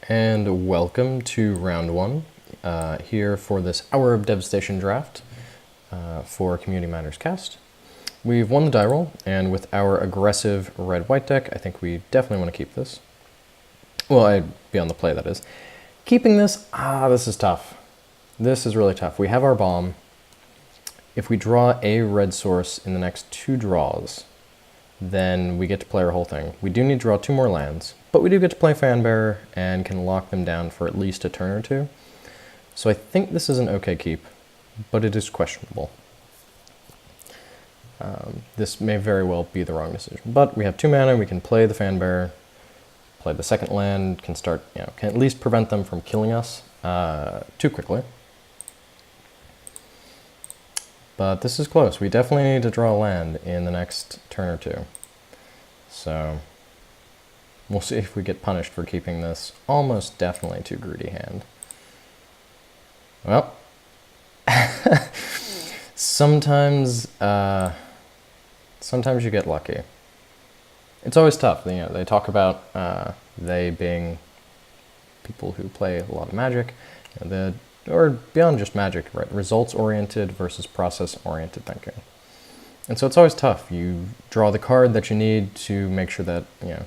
And welcome to round one, here for this Hour of Devastation draft for Community Matters cast. We've won the die roll, and with our aggressive red-white deck, I think we definitely want to keep this. Well, I'd be on the play, that is. Keeping this, this is tough. This is really tough. We have our bomb. If we draw a red source in the next two draws, then we get to play our whole thing. We do need to draw two more lands, but we do get to play Fanbearer and can lock them down for at least a turn or two. So I think this is an okay keep, but it is questionable. This may very well be the wrong decision, but we have 2 mana, we can play the Fanbearer, play the second land, can start, can at least prevent them from killing us too quickly. But this is close. We definitely need to draw a land in the next turn or two. So we'll see if we get punished for keeping this almost definitely too greedy hand. Well, sometimes you get lucky. It's always tough. They talk about they being people who play a lot of Magic, or beyond just Magic, right? Results-oriented versus process-oriented thinking. And so it's always tough. You draw the card that you need to make sure that,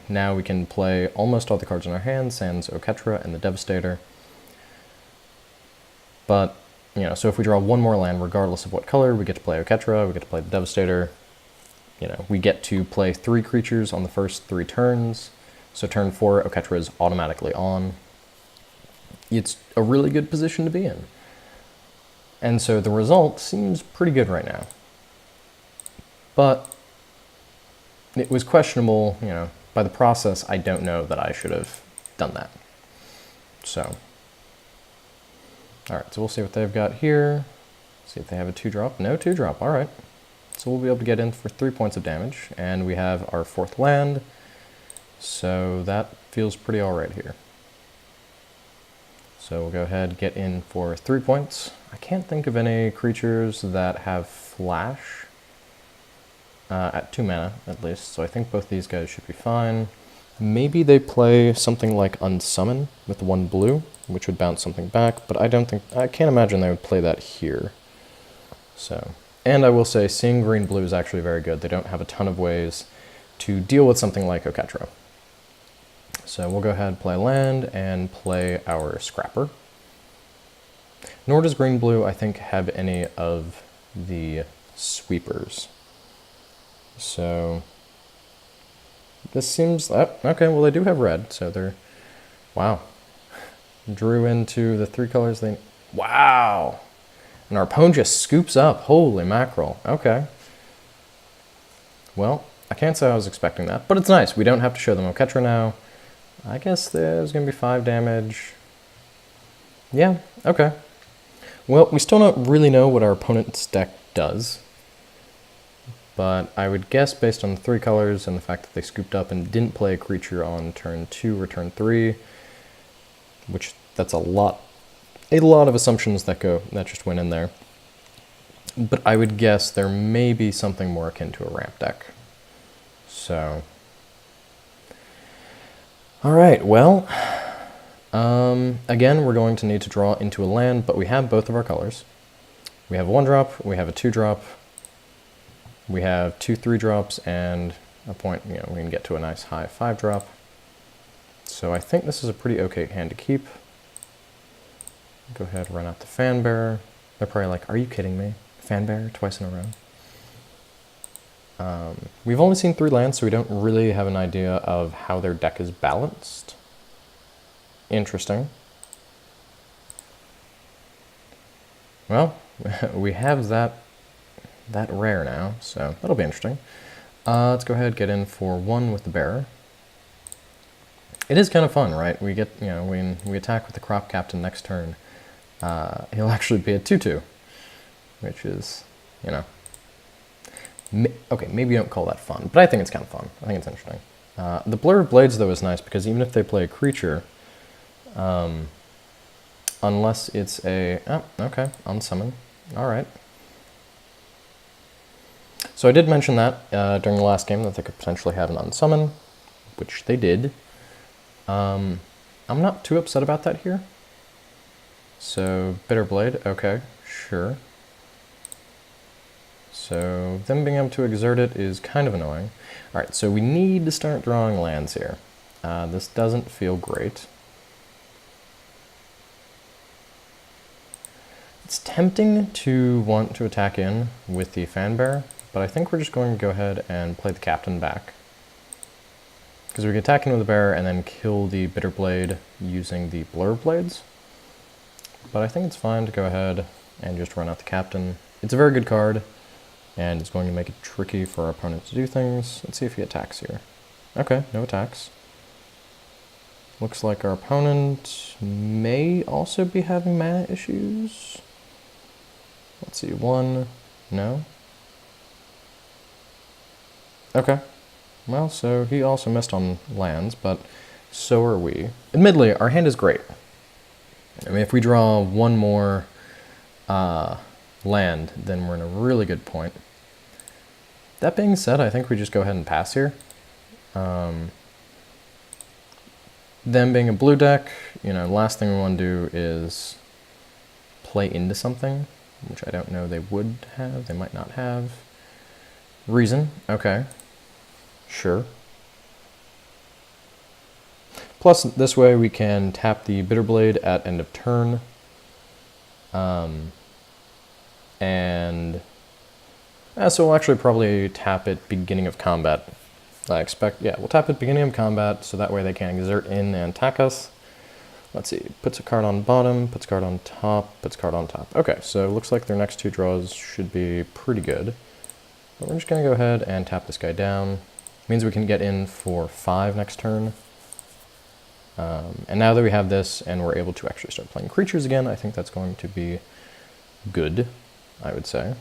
now we can play almost all the cards in our hand, sans Oketra and the Devastator. But, so if we draw one more land, regardless of what color, we get to play Oketra, we get to play the Devastator. We get to play 3 creatures on the first 3 turns. So turn 4, Oketra is automatically on. It's a really good position to be in. And so the result seems pretty good right now. But it was questionable, by the process. I don't know that I should have done that. So, all right, so we'll see what they've got here. See if they have a 2-drop. No 2-drop, all right. So we'll be able to get in for 3 points of damage, and we have our 4th land. So that feels pretty all right here. So we'll go ahead and get in for 3 points. I can't think of any creatures that have flash at 2 mana, at least, so I think both these guys should be fine. Maybe they play something like Unsummon with 1 blue, which would bounce something back, but I can't imagine they would play that here. So, and I will say seeing green-blue is actually very good. They don't have a ton of ways to deal with something like Oketra. So we'll go ahead and play land and play our Scrapper. Nor does green-blue, I think, have any of the sweepers. So this seems, okay, well they do have red, so they're, wow. Drew into the 3 colors they, wow. And our opponent just scoops up, holy mackerel, okay. Well, I can't say I was expecting that, but it's nice. We don't have to show them Oketra now. I guess there's going to be 5 damage. Yeah, okay. Well, we still don't really know what our opponent's deck does. But I would guess, based on the 3 colors and the fact that they scooped up and didn't play a creature on turn 2 or turn 3, which that's a lot of assumptions that just went in there. But I would guess there may be something more akin to a ramp deck. So, all right, well, again, we're going to need to draw into a land, but we have both of our colors. We have a 1-drop, we have a 2-drop, we have 2 3-drops, and a point, we can get to a nice high 5-drop. So I think this is a pretty okay hand to keep. Go ahead and run out the Fanbearer. They're probably like, are you kidding me? Fanbearer twice in a row. We've only seen 3 lands, so we don't really have an idea of how their deck is balanced. Interesting. Well, we have that rare now, so that'll be interesting. Let's go ahead and get in for 1 with the Bearer. It is kind of fun, right? We get, when we attack with the Crop Captain next turn, he'll actually be a 2/2, which is, okay, maybe you don't call that fun, but I think it's kind of fun. I think it's interesting. The Blur of Blades, though, is nice because even if they play a creature, unless it's a, okay, Unsummon, all right. So I did mention that during the last game that they could potentially have an Unsummon, which they did. I'm not too upset about that here. So, Bitter Blade, okay, sure. So, them being able to exert it is kind of annoying. Alright, so we need to start drawing lands here. This doesn't feel great. It's tempting to want to attack in with the Fanbear, but I think we're just going to go ahead and play the Captain back. Because we can attack in with the bear and then kill the Bitter Blade using the Blur Blades. But I think it's fine to go ahead and just run out the Captain. It's a very good card, and it's going to make it tricky for our opponent to do things. Let's see if he attacks here. Okay, no attacks. Looks like our opponent may also be having mana issues. Let's see, 1, no. Okay, well, so he also missed on lands, but so are we. Admittedly, our hand is great. I mean, if we draw one more land, then we're in a really good point. That being said, I think we just go ahead and pass here. Them being a blue deck, you know, last thing we want to do is play into something, which I don't know they would have, they might not have. Reason, okay, sure. Plus, this way we can tap the Bitter Blade at end of turn. So we'll actually probably tap it beginning of combat. I expect, yeah, we'll tap it beginning of combat, so that way they can exert in and attack us. Let's see, puts a card on bottom, puts a card on top, puts a card on top. Okay, so it looks like their next two draws should be pretty good. But we're just gonna go ahead and tap this guy down. Means we can get in for 5 next turn. And now that we have this and we're able to actually start playing creatures again, I think that's going to be good, I would say.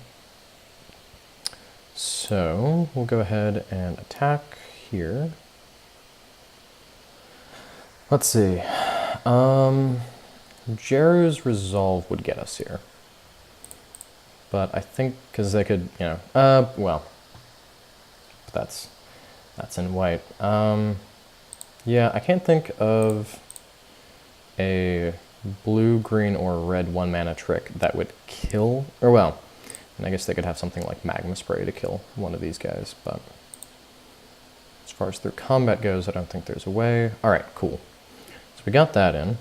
So we'll go ahead and attack here. Let's see. Jeru's Resolve would get us here. But I think, because they could, you know, well, that's in white. Yeah, I can't think of a blue, green, or red 1-mana trick that would kill, or well, and I guess they could have something like Magma Spray to kill one of these guys, but as far as their combat goes, I don't think there's a way. Alright, cool. So we got that in.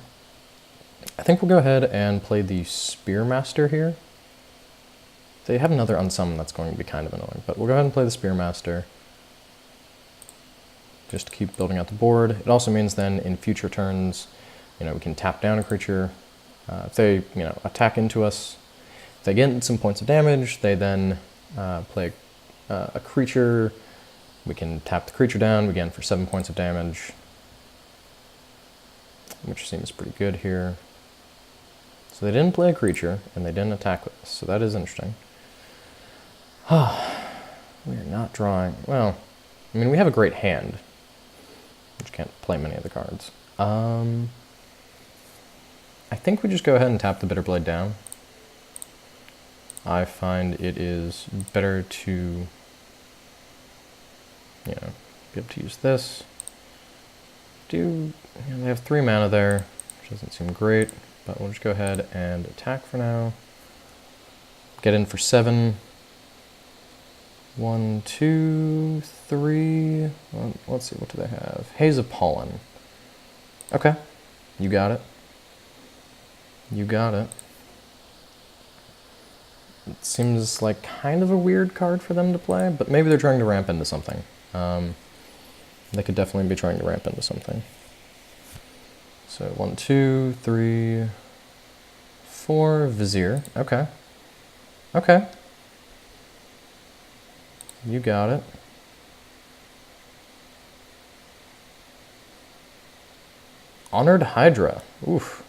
I think we'll go ahead and play the Spearmaster here. They have another unsummon that's going to be kind of annoying, but we'll go ahead and play the Spearmaster. Just to keep building out the board. It also means then in future turns, you know, we can tap down a creature. If they, you know, attack into us, if they get some points of damage, they then play a creature. We can tap the creature down again for 7 points of damage, which seems pretty good here. So they didn't play a creature, and they didn't attack with us, so that is interesting. We are not drawing, well, I mean, we have a great hand, which can't play many of the cards. I think we just go ahead and tap the Bitter Blade down. I find it is better to, you know, be able to use this. You know, they have 3 mana there, which doesn't seem great, but we'll just go ahead and attack for now. Get in for 7. 1, 2, 3. Well, let's see, what do they have? Haze of Pollen. Okay, you got it. You got it. It seems like kind of a weird card for them to play, but maybe they're trying to ramp into something. They could definitely be trying to ramp into something. So 1, 2, 3, 4, Vizier. Okay. Okay. You got it. Honored Hydra. Oof.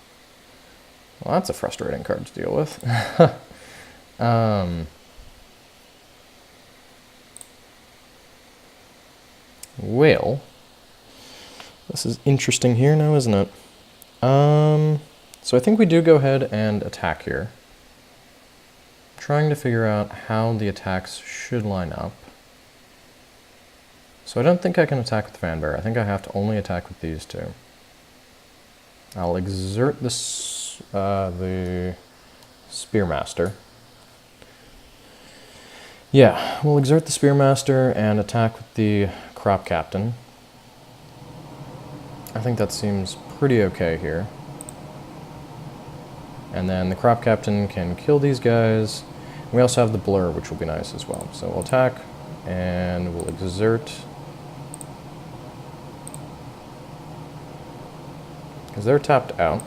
Well, that's a frustrating card to deal with. Well, this is interesting here now, isn't it? So I think we do go ahead and attack here. Trying to figure out how the attacks should line up. So I don't think I can attack with the Fanbear. I think I have to only attack with these two. I'll exert this, the Spearmaster. Yeah, we'll exert the Spearmaster and attack with the Crop Captain. I think that seems pretty okay here. And then the Crop Captain can kill these guys. We also have the Blur, which will be nice as well. So we'll attack, and we'll exert. Because they're tapped out.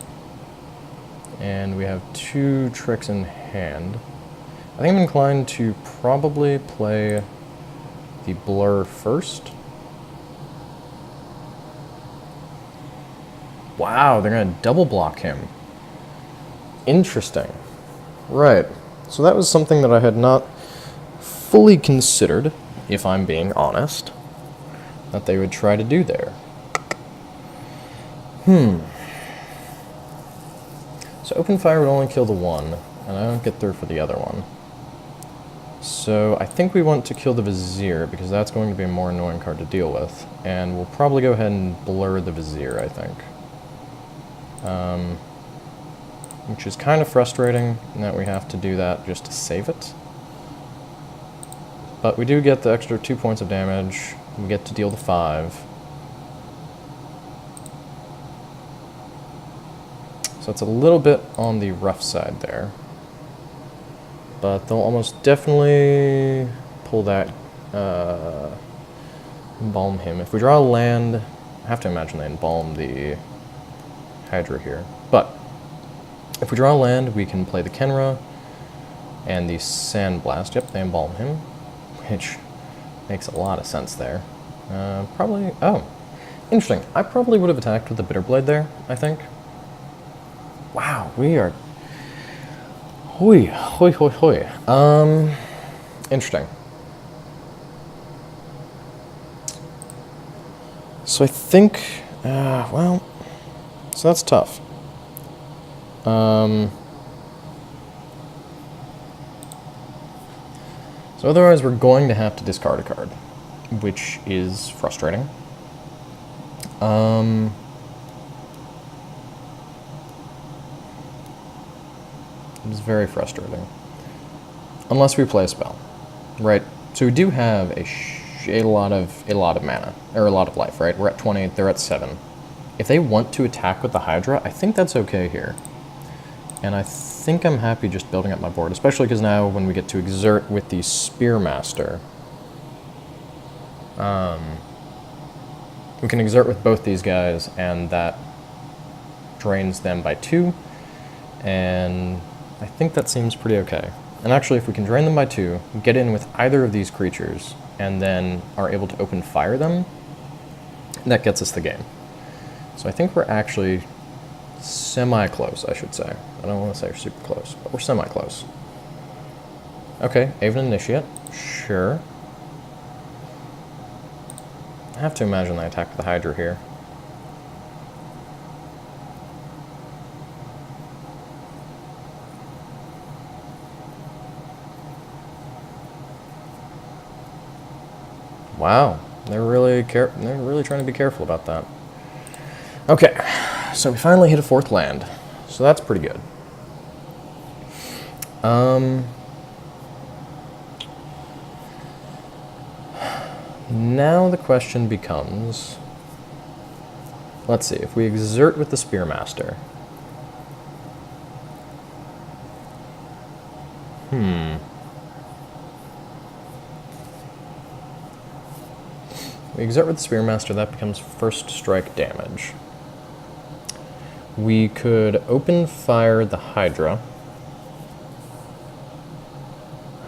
And we have 2 tricks in hand. I think I'm inclined to probably play the Blur first. Wow, they're going to double block him. Interesting. Right. So that was something that I had not fully considered, if I'm being honest, that they would try to do there. So open fire would only kill the one, and I don't get through for the other one. So I think we want to kill the Vizier, because that's going to be a more annoying card to deal with. And we'll probably go ahead and blur the Vizier, I think. Which is kind of frustrating, in that we have to do that just to save it. But we do get the extra 2 points of damage. We get to deal the 5. So it's a little bit on the rough side there. But they'll almost definitely pull that, embalm him. If we draw a land, I have to imagine they embalm the Hydra here. But if we draw a land, we can play the Kenra and the Sandblast. Yep, they embalm him, which makes a lot of sense there. Probably, oh, interesting. I probably would have attacked with the Bitterblade there, I think. Wow, we are, hoi, hoi, hoi, hoi. Interesting. So I think, well, so that's tough. So otherwise we're going to have to discard a card, which is frustrating. It's very frustrating. Unless we play a spell, right? So we do have a lot of mana, or a lot of life, right? We're at 20, they're at 7. If they want to attack with the Hydra, I think that's okay here. And I think I'm happy just building up my board, especially because now when we get to exert with the Spearmaster, we can exert with both these guys, and that drains them by 2, and I think that seems pretty okay. And actually, if we can drain them by 2, get in with either of these creatures, and then are able to open fire them, that gets us the game. So I think we're actually semi-close, I should say. I don't want to say super close, but we're semi-close. Okay, Aven Initiate, sure. I have to imagine they attack the Hydra here. Wow, they're really trying to be careful about that. Okay, so we finally hit a 4th land, so that's pretty good. Now the question becomes, let's see, if we exert with the Spearmaster. We exert with the Spearmaster, that becomes first strike damage. We could open fire the Hydra.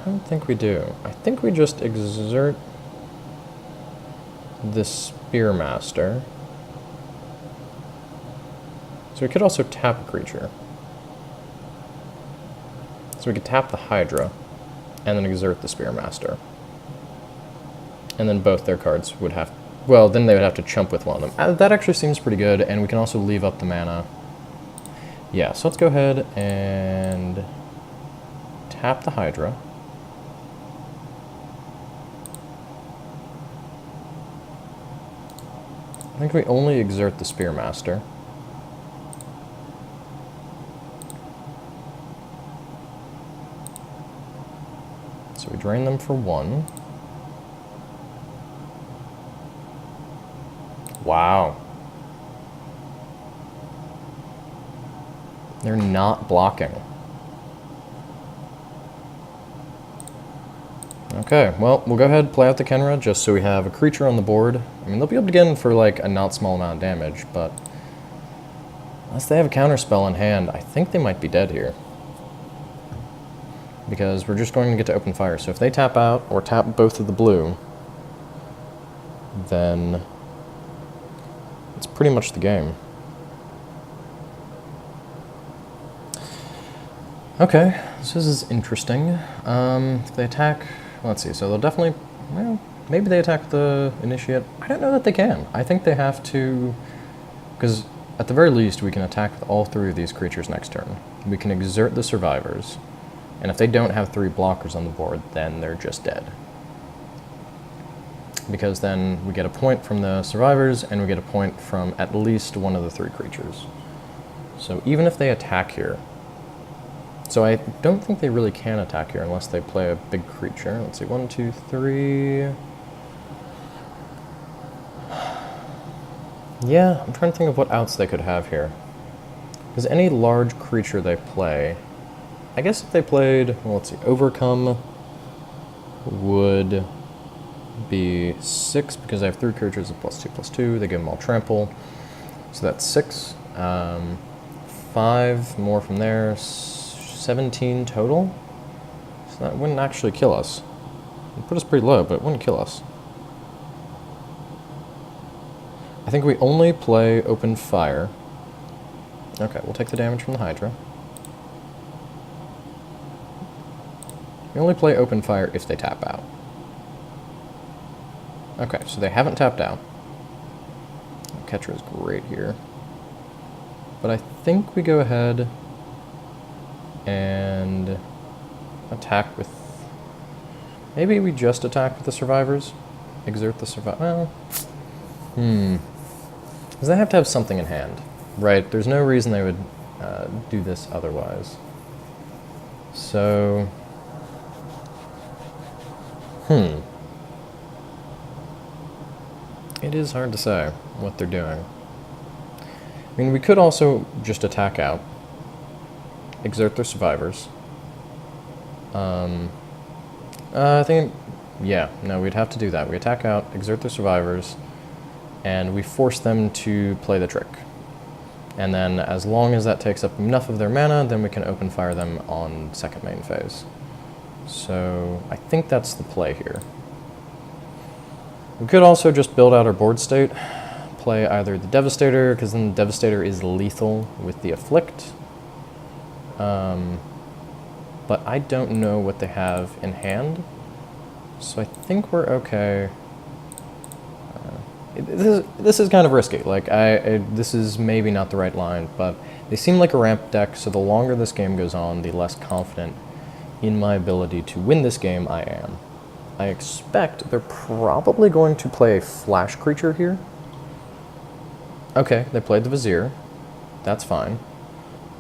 I don't think we do. I think we just exert the Spearmaster. So we could also tap a creature. So we could tap the Hydra, and then exert the Spearmaster. And then both their cards would have, well, then they would have to chump with one of them. That actually seems pretty good, and we can also leave up the mana. Yeah, so let's go ahead and tap the Hydra. I think we only exert the Spearmaster. So we drain them for 1. Wow. They're not blocking. Okay, well, we'll go ahead and play out the Kenra just so we have a creature on the board. I mean, they'll be able to get in for, like, a not small amount of damage, but unless they have a counterspell in hand, I think they might be dead here. Because we're just going to get to open fire. So if they tap out, or tap both of the blue, then it's pretty much the game. Okay, this is interesting. If they attack, let's see, so they'll definitely, well, maybe they attack the Initiate. I don't know that they can. I think they have to, because at the very least we can attack with all 3 of these creatures next turn. We can exert the Survivors, and if they don't have 3 blockers on the board, then they're just dead. Because then we get a point from the Survivors, and we get a point from at least one of the 3 creatures. So even if they attack here, so I don't think they really can attack here unless they play a big creature. Let's see, 1, 2, 3. Yeah, I'm trying to think of what outs they could have here. Because any large creature they play, I guess if they played, well, let's see, Overcome would be 6 because I have 3 creatures of +2/+2. They give them all trample, so that's 6. 5 more from there. 17 total? So that wouldn't actually kill us. It'd put us pretty low, but it wouldn't kill us. I think we only play open fire. Okay, we'll take the damage from the Hydra. We only play open fire if they tap out. Okay, so they haven't tapped out. Catcher is great here. But I think we go ahead and attack with... Maybe we just attack with the Survivors? Exert the Well... Because they have to have something in hand, right? There's no reason they would do this otherwise. So... It is hard to say what they're doing. I mean, we could also just attack out. Exert their Survivors. I think, yeah, no, we'd have to do that. We attack out, exert their Survivors, and we force them to play the trick. And then as long as that takes up enough of their mana, then we can open fire them on second main phase. So I think that's the play here. We could also just build out our board state, play either the Devastator, because then the Devastator is lethal with the Afflict. But I don't know what they have in hand, so I think we're okay. This is kind of risky. Like, this is maybe not the right line, but they seem like a ramp deck, so the longer this game goes on, the less confident in my ability to win this game I am. I expect they're probably going to play a flash creature here. Okay, they played the Vizier. That's fine.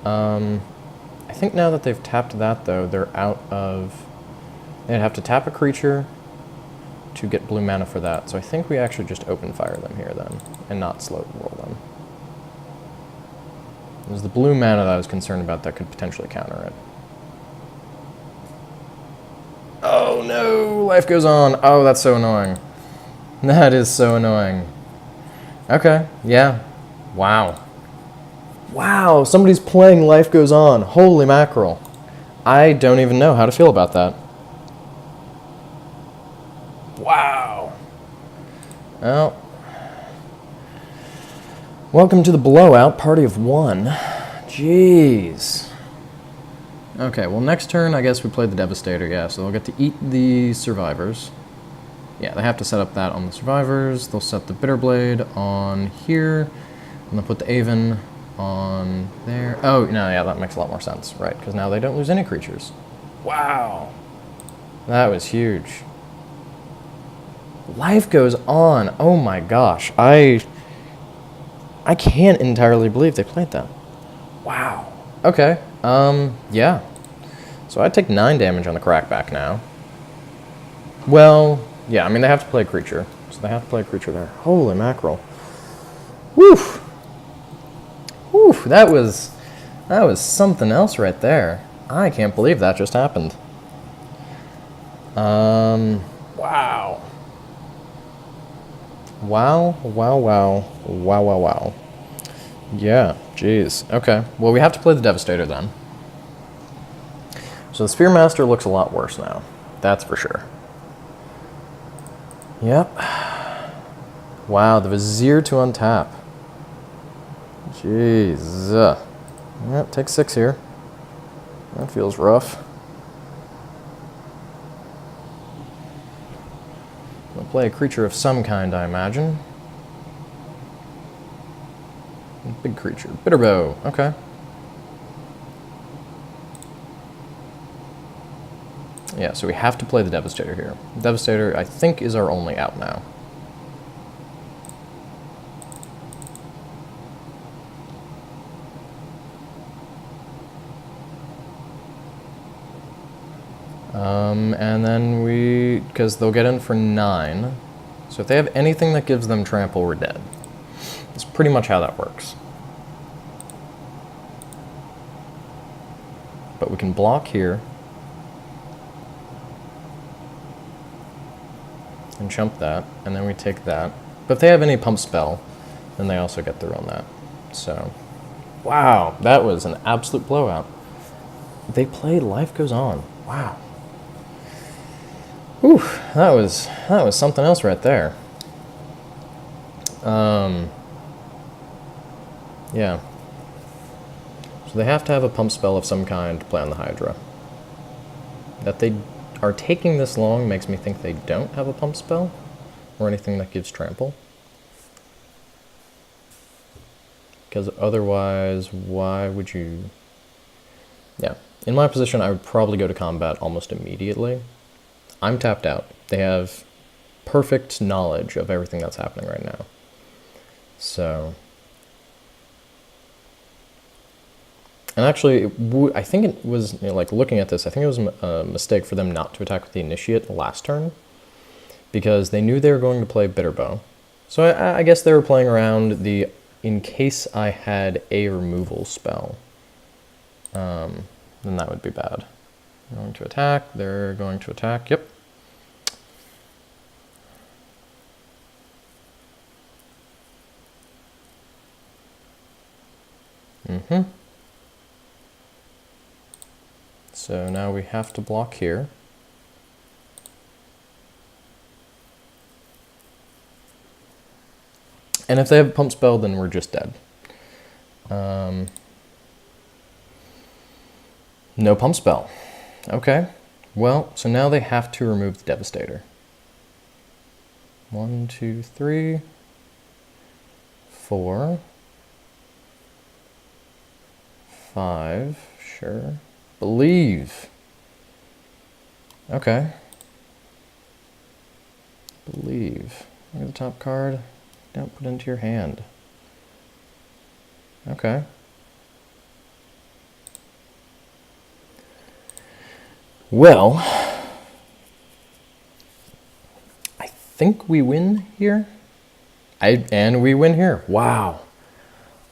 I think now that they've tapped that, though, they're out of... They'd have to tap a creature to get blue mana for that. So I think we actually just open fire them here, then, and not slow roll them. It was the blue mana that I was concerned about that could potentially counter it. Oh, no! Life goes on! Oh, that's so annoying. That is so annoying. Okay, yeah. Wow. Wow, somebody's playing Life Goes On. Holy mackerel. I don't even know how to feel about that. Wow. Well, welcome to the blowout, party of 1. Jeez. Okay, well, next turn, I guess we play the Devastator, yeah, so they'll get to eat the Survivors. Yeah, they have to set up that on the Survivors. They'll set the Bitterblade on here, and they'll put the Aven on there. Oh, no, yeah, that makes a lot more sense, right, because now they don't lose any creatures. Wow. That was huge. Life Goes On. Oh my gosh. I can't entirely believe they played that. Wow. Okay. Yeah. So I take 9 damage on the Crackback now. Well, yeah, I mean, they have to play a creature. So they have to play a creature there. Holy mackerel. Woof! Woof, that was something else right there. I can't believe that just happened. Wow. Wow, wow, wow, wow, wow, wow. Yeah, jeez. Okay, well, we have to play the Devastator then. So the Sphere Master looks a lot worse now. That's for sure. Yep. Wow, the Vizier to untap. Jeez. Yep, take 6 here. That feels rough. We'll play a creature of some kind, I imagine. Big creature. Bitterbow. Okay. Yeah, so we have to play the Devastator here. Devastator, I think, is our only out now. And then because they'll get in for 9. So if they have anything that gives them trample, we're dead. That's pretty much how that works. But we can block here. And jump that, and then we take that. But if they have any pump spell, then they also get through on that. So, wow, that was an absolute blowout. They played Life Goes On. Wow. Whew, that was something else right there. Yeah. So they have to have a pump spell of some kind to play on the Hydra. That they are taking this long makes me think they don't have a pump spell or anything that gives trample. Because otherwise, why would you... Yeah. In my position, I would probably go to combat almost immediately. I'm tapped out. They have perfect knowledge of everything that's happening right now. So... And actually, I think it was, like, looking at this, I think it was a mistake for them not to attack with the Initiate last turn, because they knew they were going to play Bitterbow. So I guess they were playing around the, in case I had a removal spell, then that would be bad. They're going to attack, they're going to attack, yep. So now we have to block here. And if they have a pump spell, then we're just dead. No pump spell. Okay. Well, so now they have to remove the Devastator. 1, 2, 3, 4, 5, sure. Believe. Okay. Believe. Look at the top card. Don't put into your hand. Okay. Well, I think we win here. And we win here. Wow.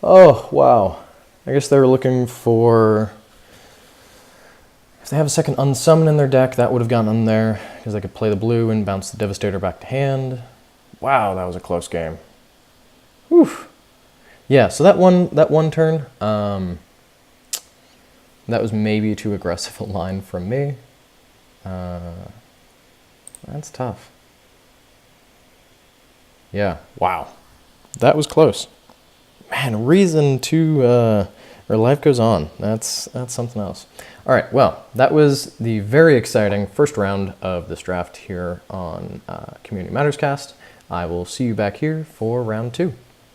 Oh, wow. I guess they were looking for... If they have a second unsummon in their deck, that would have gotten in there, because they could play the blue and bounce the Devastator back to hand. Wow, that was a close game. Whew. Yeah, so that one turn, that was maybe too aggressive a line from me. That's tough. Yeah, wow. That was close. Man, reason to... or Life Goes On. That's something else. All right, well, that was the very exciting first round of this draft here on Community Matters Cast. I will see you back here for round 2.